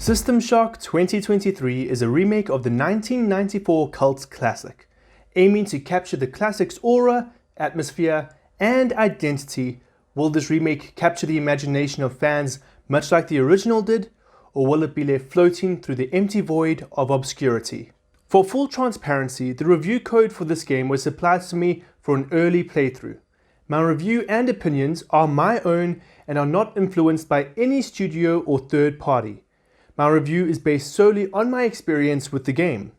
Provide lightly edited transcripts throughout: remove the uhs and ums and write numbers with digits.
System Shock 2023 is a remake of the 1994 cult classic, aiming to capture the classic's aura, atmosphere, and identity. Will this remake capture the imagination of fans much like the original did, or will it be left floating through the empty void of obscurity? For full transparency, the review code for this game was supplied to me for an early playthrough. My review and opinions are my own and are not influenced by any studio or third party. My review is based solely on my experience with the game.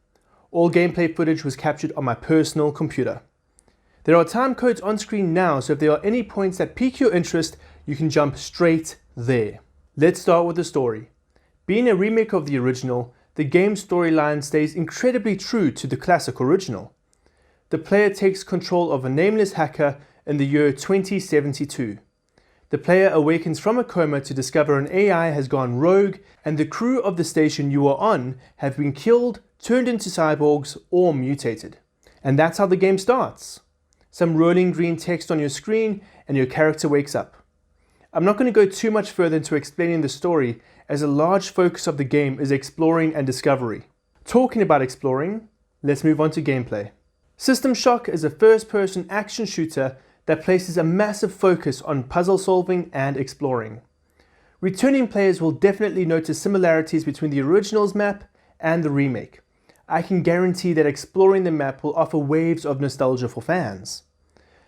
All gameplay footage was captured on my personal computer. There are time codes on screen now, so if there are any points that pique your interest, you can jump straight there. Let's start with the story. Being a remake of the original, the game's storyline stays incredibly true to the classic original. The player takes control of a nameless hacker in the year 2072. The player awakens from a coma to discover an AI has gone rogue and the crew of the station you are on have been killed, turned into cyborgs, or mutated. And that's how the game starts. Some rolling green text on your screen and your character wakes up. I'm not going to go too much further into explaining the story, as a large focus of the game is exploring and discovery. Talking about exploring, let's move on to gameplay. System Shock is a first-person action shooter that places a massive focus on puzzle solving and exploring. Returning players will definitely notice similarities between the original's map and the remake. I can guarantee that exploring the map will offer waves of nostalgia for fans.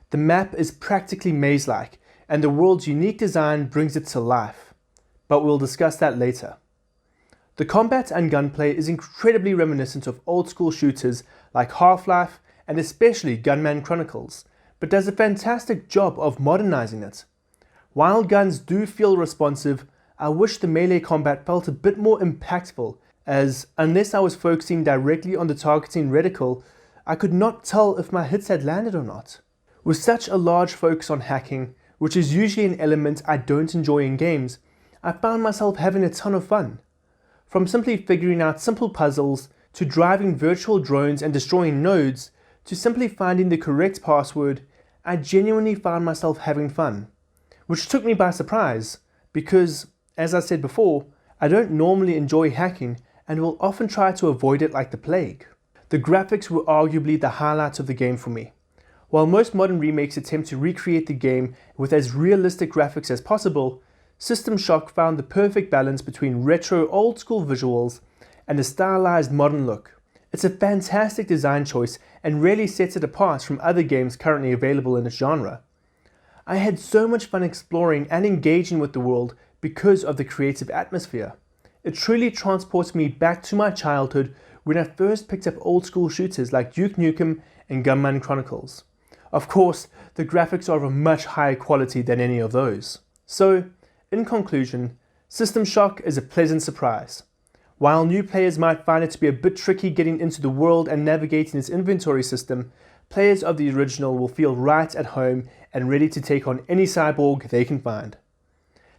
The map is practically maze-like, and the world's unique design brings it to life, but we'll discuss that later. The combat and gunplay is incredibly reminiscent of old-school shooters like Half-Life and especially Gunman Chronicles, but does a fantastic job of modernizing it. While guns do feel responsive, I wish the melee combat felt a bit more impactful, as unless I was focusing directly on the targeting reticle, I could not tell if my hits had landed or not. With such a large focus on hacking, which is usually an element I don't enjoy in games, I found myself having a ton of fun. From simply figuring out simple puzzles, to driving virtual drones and destroying nodes, to simply finding the correct password, I genuinely found myself having fun, which took me by surprise because, as I said before, I don't normally enjoy hacking and will often try to avoid it like the plague. The graphics were arguably the highlight of the game for me. While most modern remakes attempt to recreate the game with as realistic graphics as possible, System Shock found the perfect balance between retro old-school visuals and a stylized modern look. It's a fantastic design choice and really sets it apart from other games currently available in its genre. I had so much fun exploring and engaging with the world because of the creative atmosphere. It truly transports me back to my childhood when I first picked up old school shooters like Duke Nukem and Gunman Chronicles. Of course, the graphics are of a much higher quality than any of those. So, in conclusion, System Shock is a pleasant surprise. While new players might find it to be a bit tricky getting into the world and navigating its inventory system, players of the original will feel right at home and ready to take on any cyborg they can find.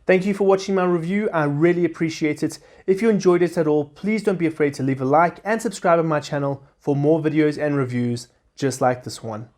Thank you for watching my review, I really appreciate it. If you enjoyed it at all, please don't be afraid to leave a like and subscribe on my channel for more videos and reviews just like this one.